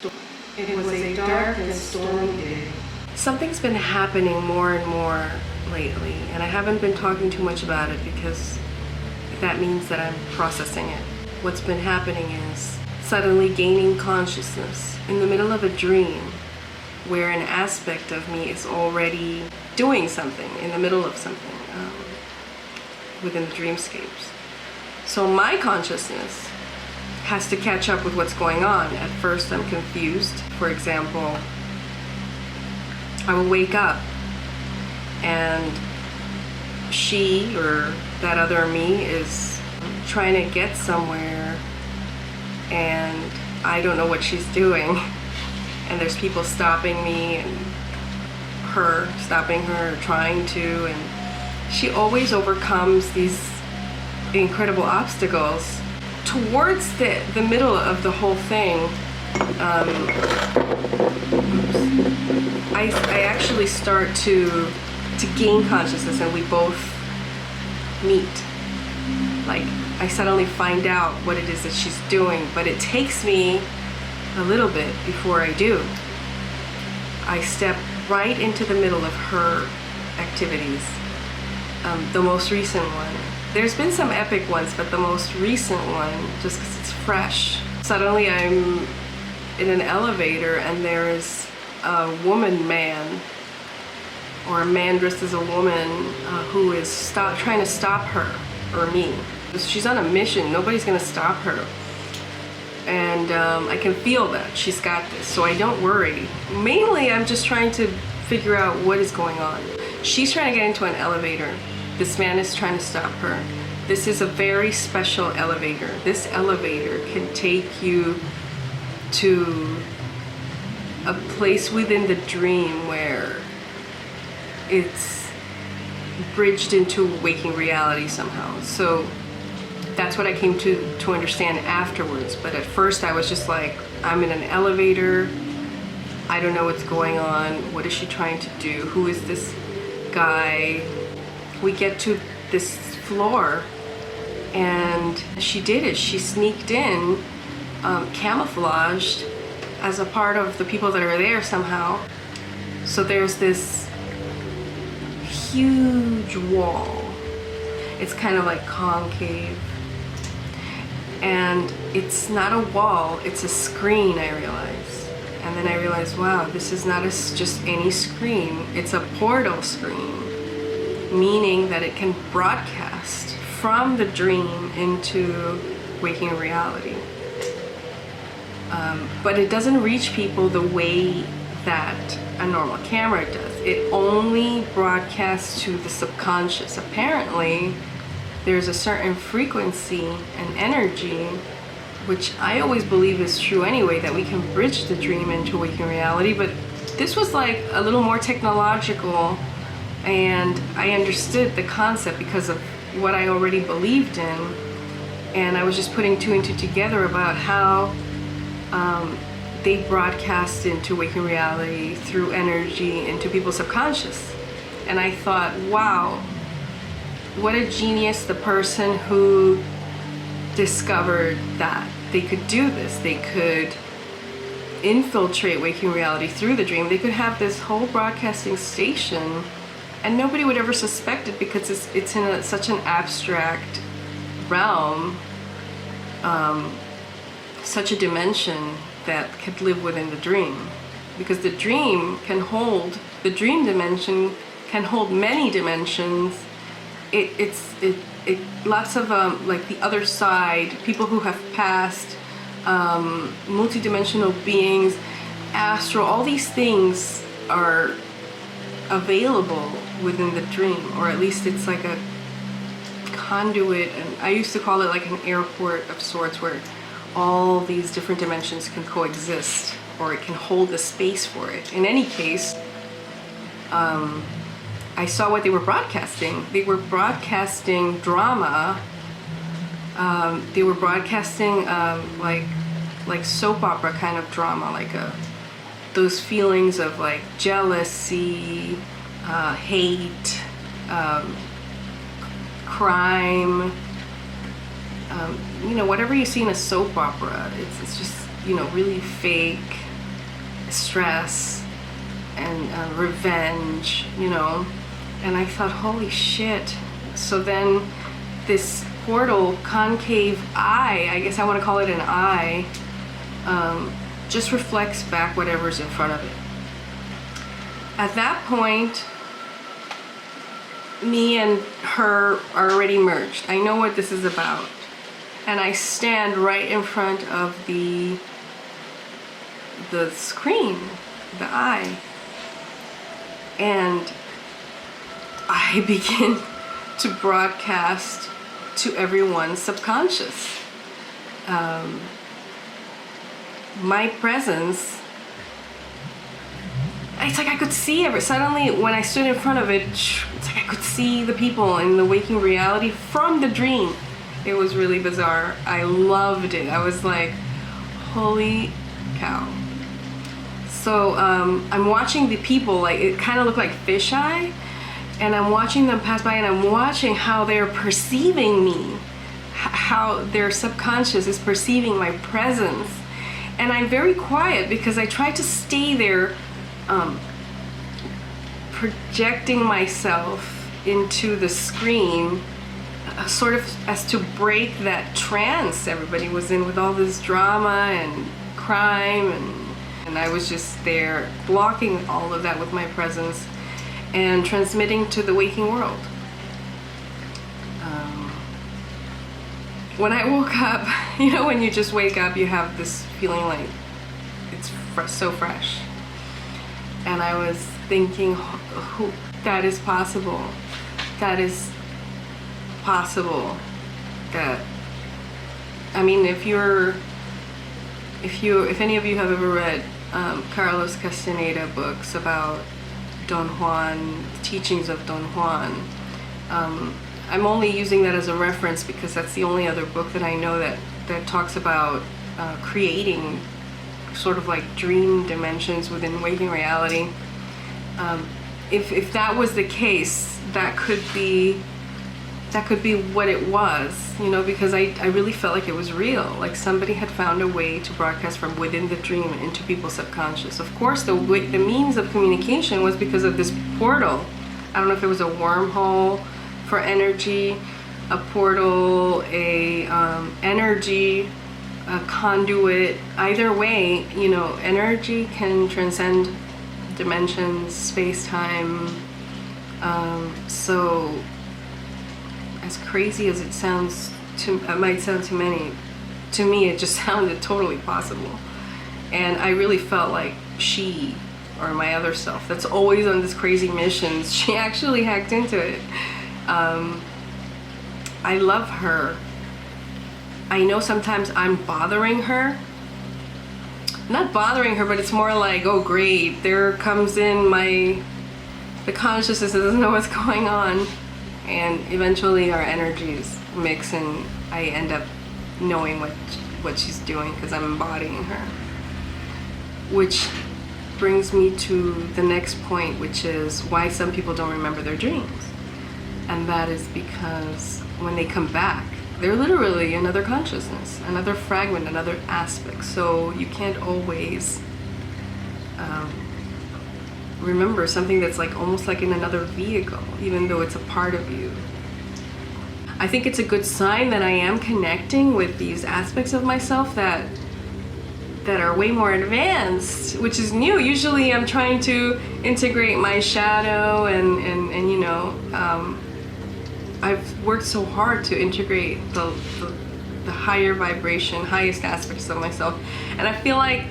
It was a dark and stormy day. Something's been happening more and more lately, and I haven't been talking too much about it because that means that I'm processing it. What's been happening is suddenly gaining consciousness in the middle of a dream where an aspect of me is already doing something in the middle of something within the dreamscapes. So my consciousness has to catch up with what's going on. At first I'm confused. For example, I will wake up and she or that other me is trying to get somewhere and I don't know what she's doing. And there's people stopping me and her stopping her, trying to, and she always overcomes these incredible obstacles. Towards the middle of the whole thing, I actually start to gain consciousness and we both meet. Like, I suddenly find out what it is that she's doing, but it takes me a little bit before I do. I step right into the middle of her activities. The most recent one. There's been some epic ones, but the most recent one, just because it's fresh. Suddenly I'm in an elevator and there is a man, or a man dressed as a woman who is trying to stop her, or me. She's on a mission, nobody's gonna stop her. And I can feel that she's got this, so I don't worry. Mainly I'm just trying to figure out what is going on. She's trying to get into an elevator. This man is trying to stop her. This is a very special elevator. This elevator can take you to a place within the dream where it's bridged into waking reality somehow. So that's what I came to understand afterwards. But at first I was just like, I'm in an elevator. I don't know what's going on. What is she trying to do? Who is this guy? We get to this floor and she did it. She sneaked in, camouflaged as a part of the people that are there somehow. So there's this huge wall. It's kind of like concave. And it's not a wall, it's a screen, I realized. And then I realized, wow, this is not just any screen, it's a portal screen. Meaning that it can broadcast from the dream into waking reality. But it doesn't reach people the way that a normal camera does. It only broadcasts to the subconscious. Apparently, there's a certain frequency and energy, which I always believe is true anyway, that we can bridge the dream into waking reality, but this was like a little more technological. And I understood the concept because of what I already believed in. And I was just putting two and two together about how they broadcast into waking reality through energy into people's subconscious. And I thought, wow, what a genius, the person who discovered that they could do this. They could infiltrate waking reality through the dream. They could have this whole broadcasting station and nobody would ever suspect it because it's in such an abstract realm, such a dimension that could live within the dream. Because the dream dimension can hold many dimensions. Lots of like the other side, people who have passed, multidimensional beings, astral, all these things are available within the dream, or at least it's like a conduit, and I used to call it like an airport of sorts where all these different dimensions can coexist, or it can hold the space for it. In any case, I saw what they were broadcasting. They were broadcasting drama. They were broadcasting like soap opera kind of drama, like those feelings of like jealousy, hate, crime, whatever you see in a soap opera. It's just, really fake, stress and revenge, you know. And I thought, holy shit. So then this portal, concave eye, I guess I want to call it an eye, just reflects back whatever's in front of it. At that point, me and her are already merged. I know what this is about. And I stand right in front of the screen, the eye. And I begin to broadcast to everyone's subconscious. My presence, it's like I could see it. Suddenly, when I stood in front of it, it's like I could see the people in the waking reality from the dream. It was really bizarre. I loved it. I was like, holy cow. So I'm watching the people, like it kind of looked like fisheye, and I'm watching them pass by, and I'm watching how they're perceiving me, how their subconscious is perceiving my presence. And I'm very quiet because I try to stay there, projecting myself into the screen, sort of as to break that trance everybody was in with all this drama and crime, and I was just there blocking all of that with my presence and transmitting to the waking world. When I woke up, you know, when you just wake up, you have this feeling like it's so fresh. And I was thinking, that is possible. That is possible. That, I mean, if any of you have ever read Carlos Castaneda books about Don Juan, teachings of Don Juan, I'm only using that as a reference because that's the only other book that I know that talks about creating sort of like dream dimensions within waking reality. If that was the case, that could be what it was, you know, because I really felt like it was real. Like somebody had found a way to broadcast from within the dream into people's subconscious. Of course, the means of communication was because of this portal. I don't know if it was a wormhole for energy, a portal, a energy, a conduit. Either way, you know, energy can transcend dimensions, space-time. So as crazy as it sounds it might sound to many, to me it just sounded totally possible. And I really felt like she, or my other self that's always on this crazy missions, she actually hacked into it. I love her. I know sometimes I'm bothering her. Not bothering her, but it's more like, oh great, there comes in the consciousness that doesn't know what's going on. And eventually our energies mix and I end up knowing what she's doing because I'm embodying her. Which brings me to the next point, which is why some people don't remember their dreams. And that is because when they come back, they're literally another consciousness, another fragment, another aspect. So you can't always remember something that's like almost like in another vehicle, even though it's a part of you. I think it's a good sign that I am connecting with these aspects of myself that are way more advanced, which is new. Usually I'm trying to integrate my shadow and you know, I've worked so hard to integrate the higher vibration, highest aspects of myself, and I feel like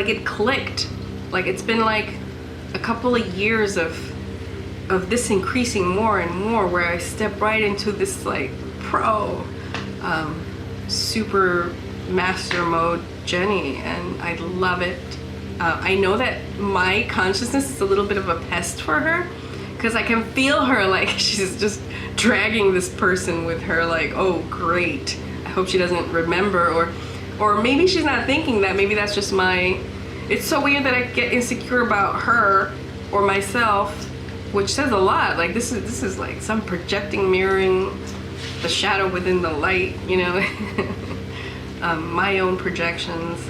it clicked. Like it's been like a couple of years of this increasing more and more, where I step right into this like pro super master mode Jenny, and I love it. I know that my consciousness is a little bit of a pest for her, because I can feel her like she's just dragging this person with her, like, oh great, I hope she doesn't remember, or maybe she's not thinking that. Maybe that's just my, it's so weird that I get insecure about her or myself, which says a lot. Like this is like some projecting, mirroring the shadow within the light, you know. My own projections.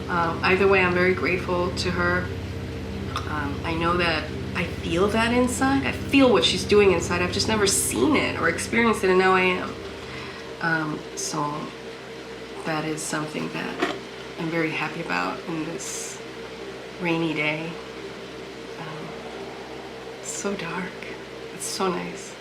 Either way, I'm very grateful to her. I know that I feel that inside. I feel what she's doing inside. I've just never seen it or experienced it, and now I am. So that is something that I'm very happy about in this rainy day. It's so dark. It's so nice.